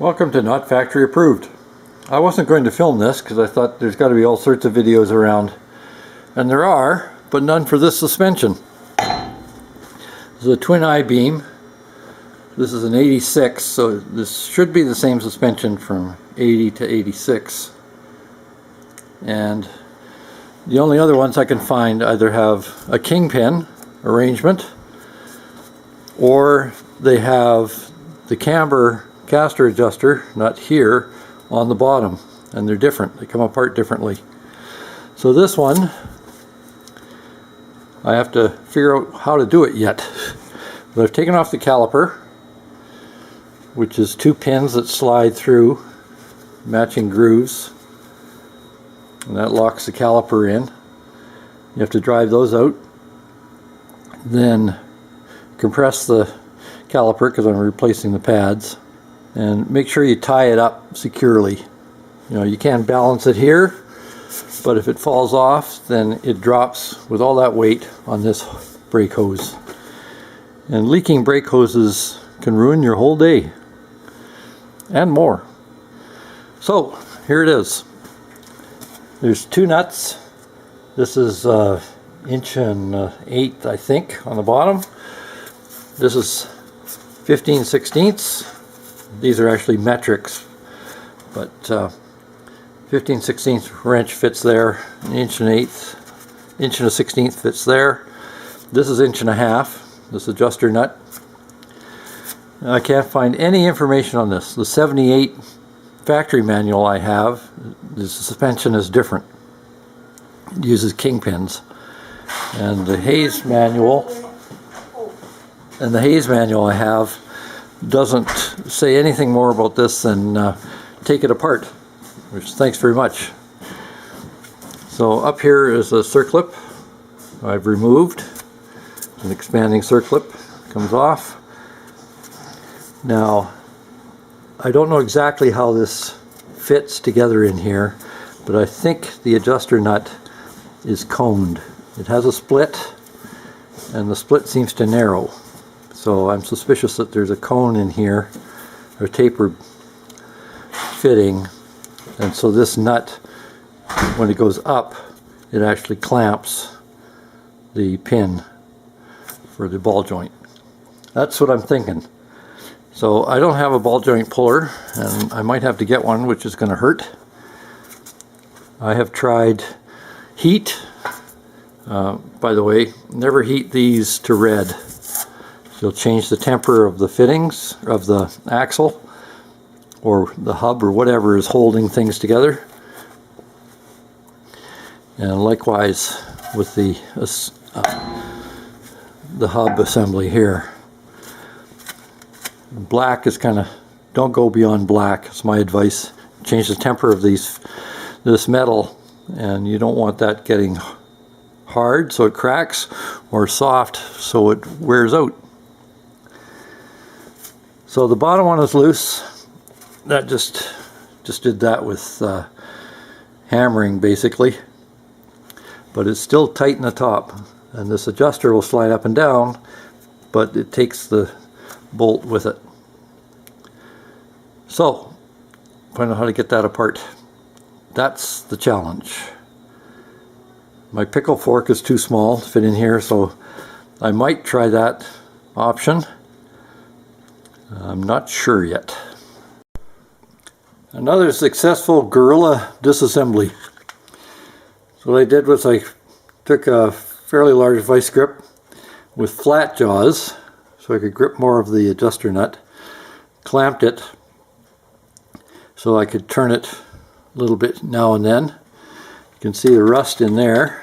Welcome to Not Factory Approved. I wasn't going to film this because I thought there's got to be all sorts of videos around, and there are, but none for this suspension. This is a twin I-beam. This is an 86, so this should be the same suspension from 80 to 86. And the only other ones I can find either have a kingpin arrangement, or they have the camber caster adjuster nut here on the bottom, and they're different. They come apart differently. So this one, I have to figure out how to do it yet. But I've taken off the caliper, which is two pins that slide through, matching grooves, and that locks the caliper in. You have to drive those out, then compress the caliper because I'm replacing the pads, and make sure you tie it up securely. You know, you can balance it here, but if it falls off, then it drops with all that weight on this brake hose. And leaking brake hoses can ruin your whole day and more. So here it is. There's two nuts. This is 1.8" I think on the bottom. This is 15/16. These are actually metrics, but 15/16 wrench fits there. 1.1/8", 1.1/16 fits there. This is 1.5". This adjuster nut. I can't find any information on this. The 78 factory manual I have, the suspension is different. It uses kingpins, and the Hayes manual I have doesn't say anything more about this than take it apart, which thanks very much. So up here is a circlip I've removed. An expanding circlip comes off. Now I don't know exactly how this fits together in here, but I think the adjuster nut is coned. It has a split, and the split seems to narrow. So I'm suspicious that there's a cone in here, or taper fitting, and so this nut, when it goes up, it actually clamps the pin for the ball joint. That's what I'm thinking. So I don't have a ball joint puller, and I might have to get one, which is going to hurt. I have tried heat. By the way, never heat these to red. You'll change the temper of the fittings of the axle or the hub or whatever is holding things together. And likewise with the hub assembly here. Black is kind of, don't go beyond black. It's my advice. Change the temper of this metal, and you don't want that getting hard so it cracks, or soft so it wears out. So the bottom one is loose. That just did that with hammering basically, but it's still tight in the top, and this adjuster will slide up and down, but it takes the bolt with it. So find out how to get that apart. That's the challenge. My pickle fork is too small to fit in here, so I might try that option. I'm not sure yet. Another successful guerrilla disassembly. So what I did was I took a fairly large vice grip with flat jaws so I could grip more of the adjuster nut, clamped it so I could turn it a little bit now and then. You can see the rust in there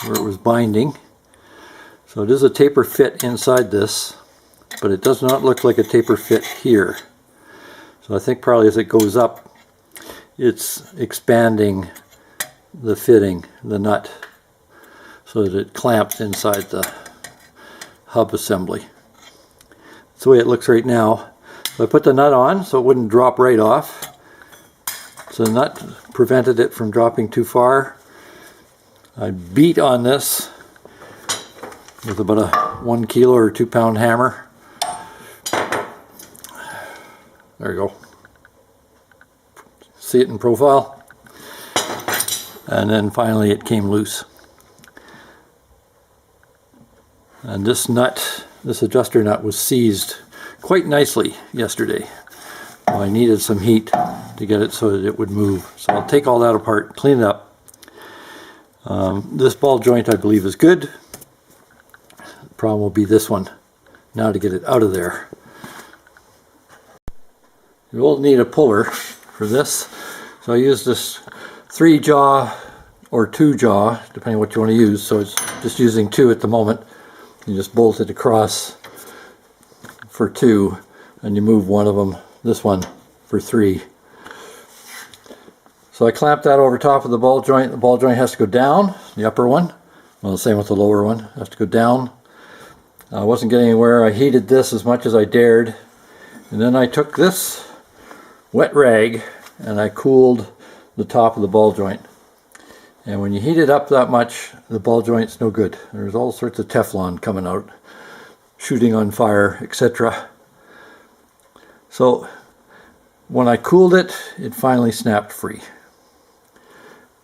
where it was binding. So it is a taper fit inside this, but it does not look like a taper fit here. So I think probably as it goes up, it's expanding the fitting, the nut, so that it clamps inside the hub assembly. That's the way it looks right now. So I put the nut on so it wouldn't drop right off. So the nut prevented it from dropping too far. I beat on this with about a 1 kilo or 2 pound hammer. There you go. see it in profile. And then finally it came loose. And this nut, this adjuster nut, was seized quite nicely yesterday. Well, I needed some heat to get it so that it would move. So I'll take all that apart, clean it up. This ball joint I believe is good. The problem will be this one, now to get it out of there. You will need a puller for this. So I use this 3-jaw or 2-jaw, depending on what you want to use. So it's just using 2 at the moment. You just bolt it across for 2, and you move one of them, this one, for 3. So I clamp that over top of the ball joint. The ball joint has to go down, the upper one. Well, the same with the lower one, has to go down. I wasn't getting anywhere. I heated this as much as I dared. And then I took this wet rag and I cooled the top of the ball joint. And when you heat it up that much, the ball joint's no good. There's all sorts of Teflon coming out, shooting on fire, etc. So when I cooled it, it finally snapped free.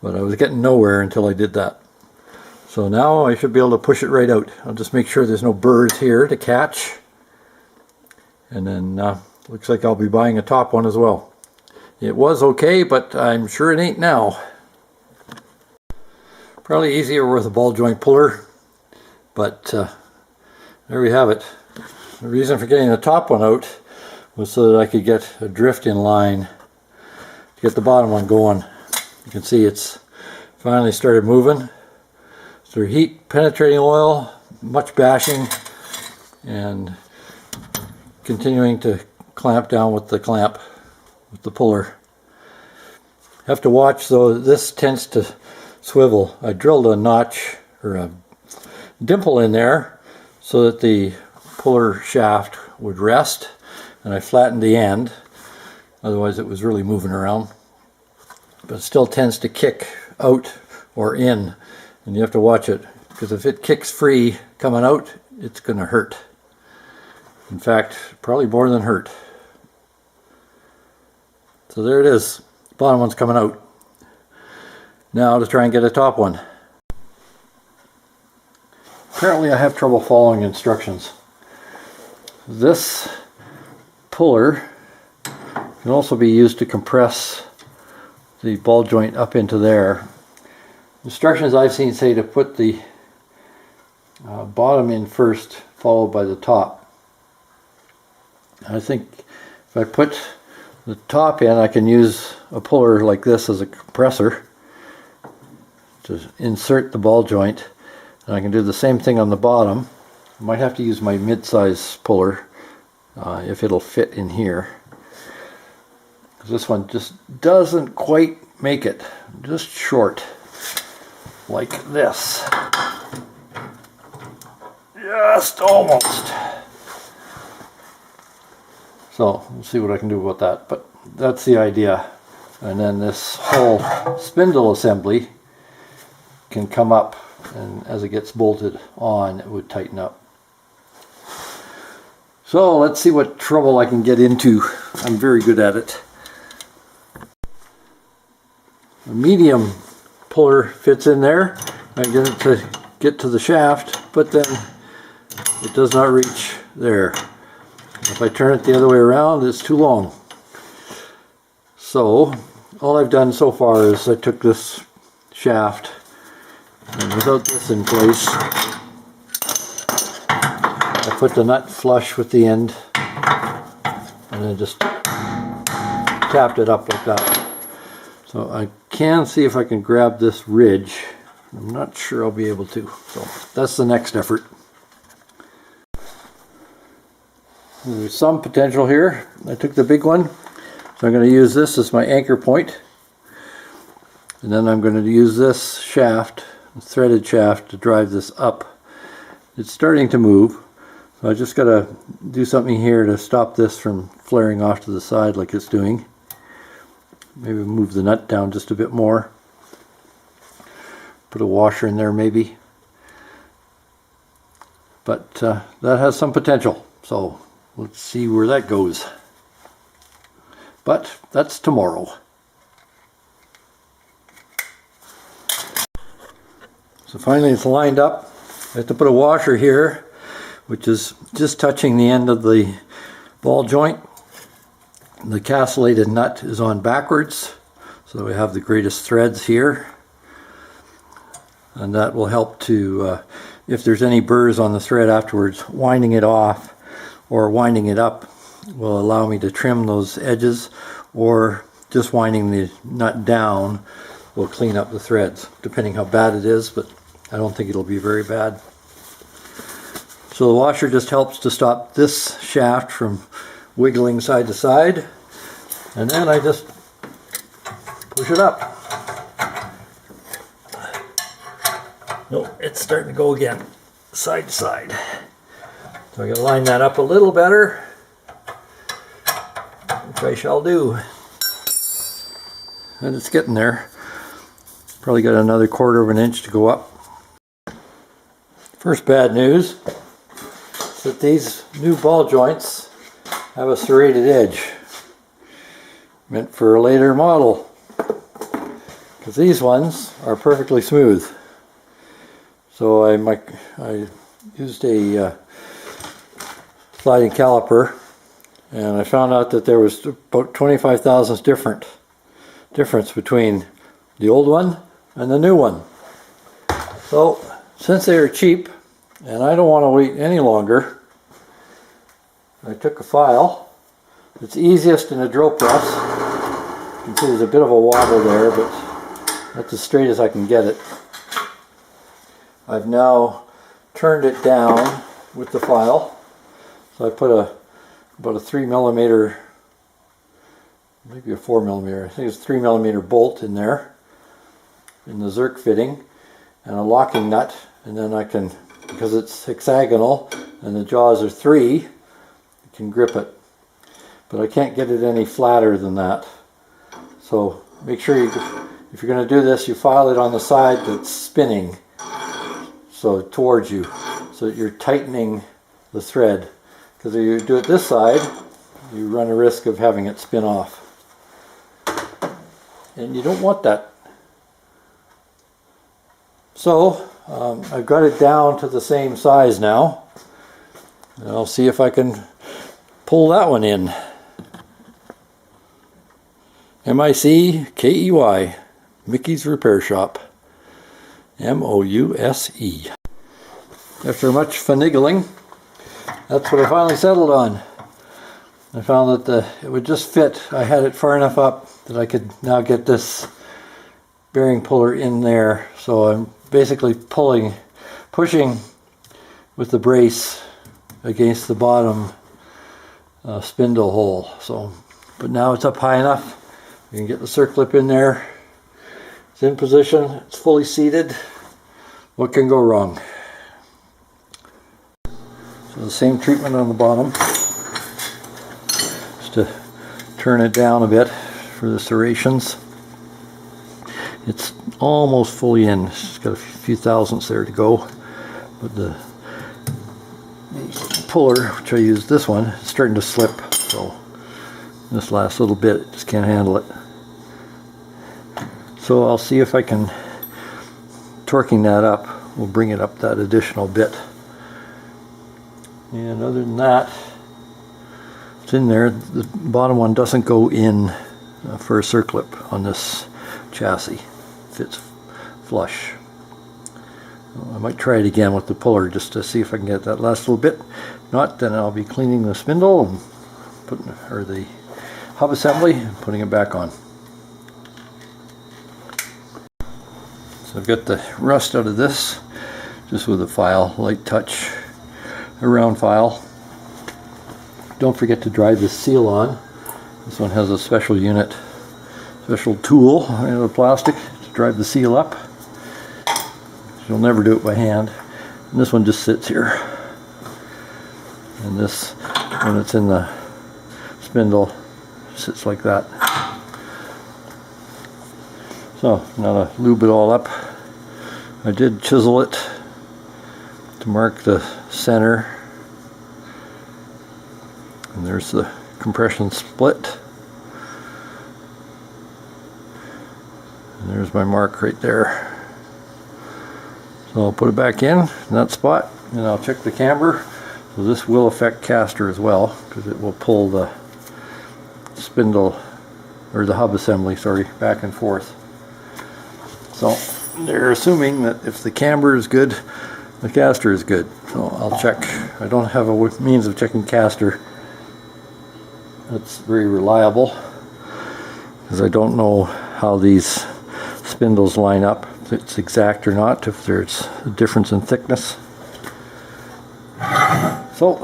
But I was getting nowhere until I did that. So now I should be able to push it right out. I'll just make sure there's no burrs here to catch. And then looks like I'll be buying a top one as well. It was okay, but I'm sure it ain't now. Probably easier with a ball joint puller, but there we have it. The reason for getting the top one out was so that I could get a drift in line to get the bottom one going. You can see it's finally started moving. Through heat penetrating oil, much bashing, and continuing to clamp down with the clamp, with the puller. Have to watch though, this tends to swivel. I drilled a notch or a dimple in there so that the puller shaft would rest, and I flattened the end, otherwise it was really moving around. But it still tends to kick out or in, and you have to watch it, because if it kicks free coming out, it's going to hurt. In fact, probably more than hurt. So there it is. The bottom one's coming out. Now to try and get a top one. Apparently I have trouble following instructions. This puller can also be used to compress the ball joint up into there. Instructions I've seen say to put the bottom in first, followed by the top. I think if I put the top in, I can use a puller like this as a compressor to insert the ball joint, and I can do the same thing on the bottom. I might have to use my mid-size puller if it'll fit in here. This one just doesn't quite make it, just short, like this. Just almost. So we'll see what I can do about that, but that's the idea. And then this whole spindle assembly can come up, and as it gets bolted on, it would tighten up. So let's see what trouble I can get into. I'm very good at it. A medium puller fits in there. I get it to get to the shaft, but then it does not reach there. If I turn it the other way around, it's too long. So all I've done so far is I took this shaft, and without this in place, I put the nut flush with the end, and then just tapped it up like that. So I can see if I can grab this ridge. I'm not sure I'll be able to. So that's the next effort. There's some potential here. I took the big one, so I'm going to use this as my anchor point. And then I'm going to use this shaft, threaded shaft, to drive this up. It's starting to move, so I just got to do something here to stop this from flaring off to the side like it's doing. Maybe move the nut down just a bit more. Put a washer in there maybe. But that has some potential, so let's see where that goes. But that's tomorrow. So finally it's lined up. I have to put a washer here, which is just touching the end of the ball joint. The castellated nut is on backwards, so we have the greatest threads here. And that will help to, if there's any burrs on the thread afterwards, winding it off or winding it up will allow me to trim those edges, or just winding the nut down will clean up the threads, depending how bad it is, but I don't think it'll be very bad. So the washer just helps to stop this shaft from wiggling side to side, and then I just push it up. Nope, it's starting to go again, side to side. So I gotta line that up a little better, which I shall do. And it's getting there. Probably got another 1/4 of an inch to go up. First bad news is that these new ball joints have a serrated edge, meant for a later model, because these ones are perfectly smooth. So I used a sliding caliper, and I found out that there was about 25 thousandths difference between the old one and the new one. So since they are cheap and I don't want to wait any longer, I took a file. It's easiest in a drill press. You can see there's a bit of a wobble there, but that's as straight as I can get it. I've now turned it down with the file. So I put about a 3mm, maybe a 4mm, I think it's 3mm bolt in there, in the Zerk fitting, and a locking nut, and then I can, because it's hexagonal and the jaws are 3, I can grip it. But I can't get it any flatter than that. So make sure if you're going to do this, you file it on the side that's spinning, so towards you, so that you're tightening the thread. Because if you do it this side, you run a risk of having it spin off. And you don't want that. So I've got it down to the same size now. And I'll see if I can pull that one in. M-I-C-K-E-Y, Mickey's Repair Shop. M-O-U-S-E. After much finagling, that's what I finally settled on. I found that it would just fit. I had it far enough up that I could now get this bearing puller in there. So I'm basically pushing with the brace against the bottom spindle hole. So, but now it's up high enough. You can get the circlip in there. It's in position. It's fully seated. What can go wrong? So the same treatment on the bottom, just to turn it down a bit for the serrations. It's almost fully in. It's got a few thousandths there to go, but the puller, which I use this one, is starting to slip. So this last little bit, just can't handle it. So I'll see if I can, torquing that up, will bring it up that additional bit. And other than that, it's in there. The bottom one doesn't go in for a circlip on this chassis. Fits flush. I might try it again with the puller just to see if I can get that last little bit. If not, then I'll be cleaning the spindle and putting, or the hub assembly, and putting it back on. So I've got the rust out of this just with a file, light touch, a round file. Don't forget to dry this seal on. This one has a special unit, special tool out of plastic to drive the seal up. You'll never do it by hand. And this one just sits here. And this, when it's in the spindle, sits like that. So now to lube it all up, I did chisel it to mark the center. And there's the compression split. And there's my mark right there. So I'll put it back in that spot, and I'll check the camber. So this will affect caster as well, because it will pull the spindle, or the hub assembly, sorry, back and forth. So they're assuming that if the camber is good, the caster is good. So I'll check. I don't have a means of checking caster that's very reliable, because I don't know how these spindles line up, if it's exact or not, if there's a difference in thickness. So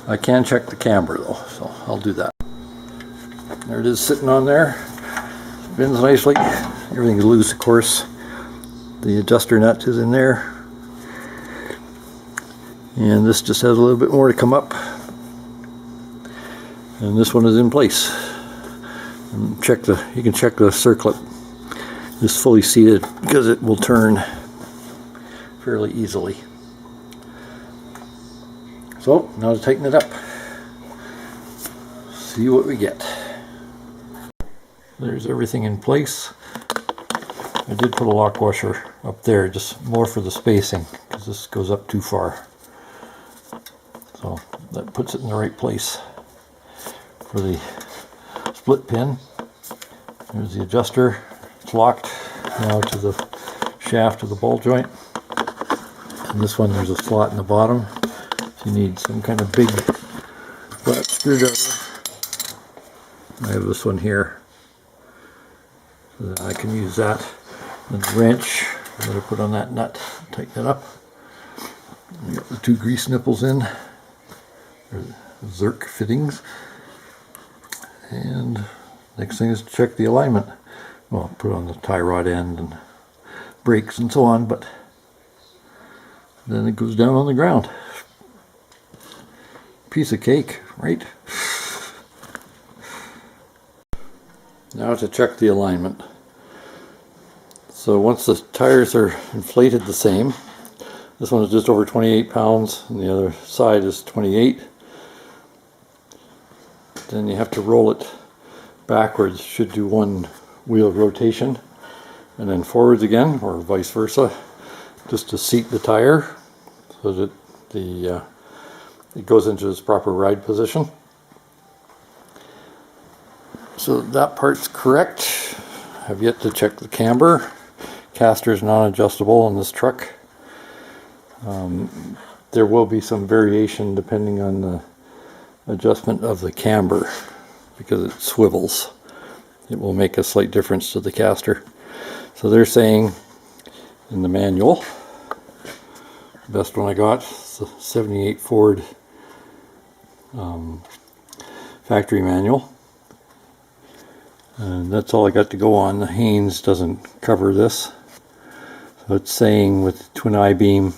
I can check the camber though, so I'll do that. There it is sitting on there. Spins nicely. Everything's loose, of course. The adjuster nut is in there. And this just has a little bit more to come up. And this one is in place. And you can check the circlip is fully seated, because it will turn fairly easily. So now to tighten it up. See what we get. There's everything in place. I did put a lock washer up there, just more for the spacing, because this goes up too far. So that puts it in the right place. For the split pin, there's the adjuster. It's locked now to the shaft of the ball joint. And this one, there's a slot in the bottom. So you need some kind of big flat screwdriver. I have this one here, so that I can use that. And the wrench I'm going to put on that nut, tighten it up. We got the two grease nipples in, or Zerk fittings. And next thing is to check the alignment. Well, put on the tie rod end and brakes and so on, but then it goes down on the ground. Piece of cake, right? Now to check the alignment. So once the tires are inflated the same, this one is just over 28 pounds and the other side is 28. Then you have to roll it backwards. Should do one wheel rotation, and then forwards again, or vice versa, just to seat the tire so that it goes into its proper ride position. So that part's correct. I've yet to check the camber. Caster is non-adjustable on this truck. There will be some variation depending on the adjustment of the camber, because it swivels. It will make a slight difference to the caster. So they're saying in the manual, the best one I got, it's the 78 Ford factory manual. And that's all I got to go on. The Haynes doesn't cover this. So it's saying with twin I-beam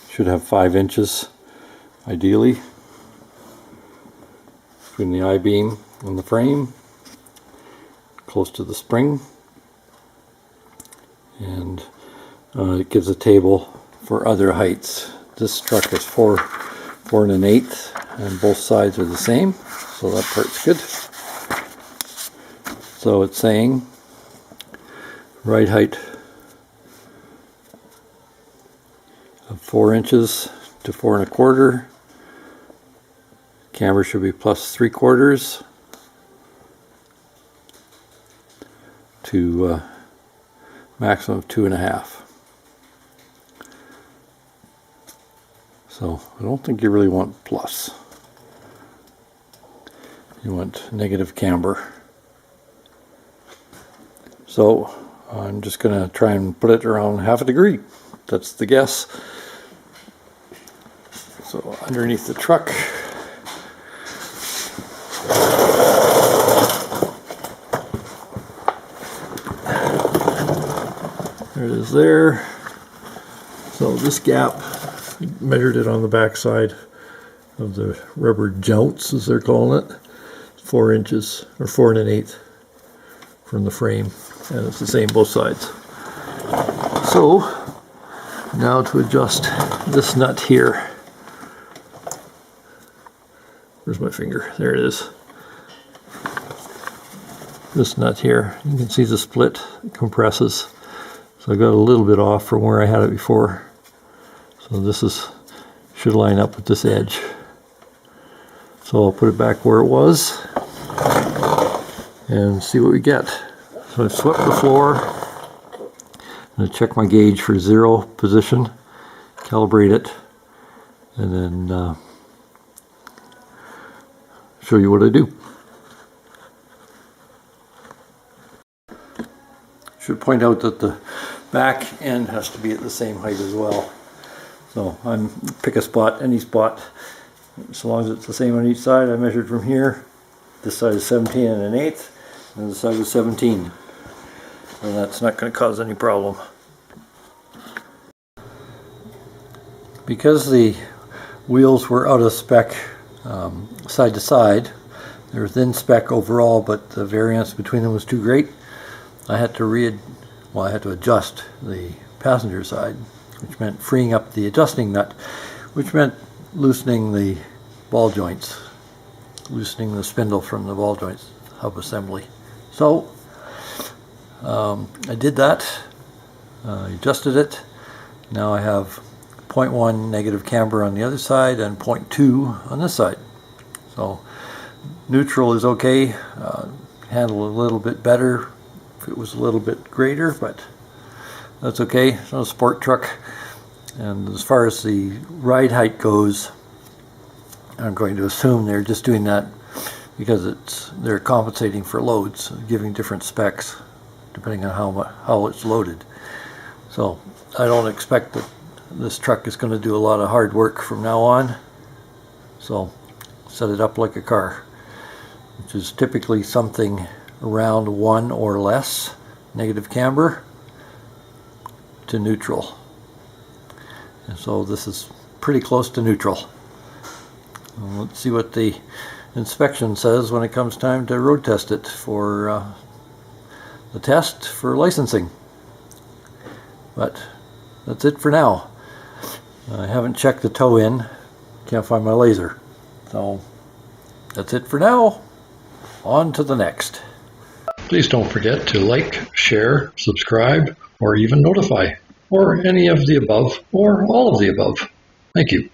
should have 5 inches ideally between the I-beam and the frame, close to the spring. And it gives a table for other heights. This truck is 4 1/8, and both sides are the same, so that part's good. So it's saying ride height of 4 inches to 4 1/4. Camber should be plus 3/4 to maximum of 2 1/2. So I don't think you really want plus. You want negative camber. So I'm just going to try and put it around 1/2 degree. That's the guess. So underneath the truck, there it is there. So this gap, measured it on the back side of the rubber jounts, as they're calling it, 4 inches, or 4 1/8 from the frame, and it's the same both sides. So now to adjust this nut here. Where's my finger? There it is. This nut here, you can see the split, it compresses. So I got a little bit off from where I had it before. So this should line up with this edge. So I'll put it back where it was and see what we get. So I've swept the floor. I'm going to check my gauge for 0 position, calibrate it, and then show you what I do. Should point out that the back end has to be at the same height as well. So I'm pick a spot, any spot, as long as it's the same on each side. I measured from here. This side is 17 1/8, and this side is 17. And that's not going to cause any problem. Because the wheels were out of spec side to side, they were thin spec overall, but the variance between them was too great. I had to adjust the passenger side, which meant freeing up the adjusting nut, which meant loosening the ball joints, loosening the spindle from the ball joints hub assembly. So I did that, adjusted it. Now I have 0.1 negative camber on the other side and 0.2 on this side. So neutral is okay, handle a little bit better if it was a little bit greater, but that's okay. It's not a sport truck. And as far as the ride height goes, I'm going to assume they're just doing that because they're compensating for loads, giving different specs depending on how it's loaded. So I don't expect that this truck is going to do a lot of hard work from now on. So set it up like a car, which is typically something around 1 or less negative camber to neutral. And so this is pretty close to neutral. Let's see what the inspection says when it comes time to road test it for the test for licensing. But that's it for now. I haven't checked the toe in, can't find my laser. So that's it for now. On to the next. Please don't forget to like, share, subscribe, or even notify, or any of the above, or all of the above. Thank you.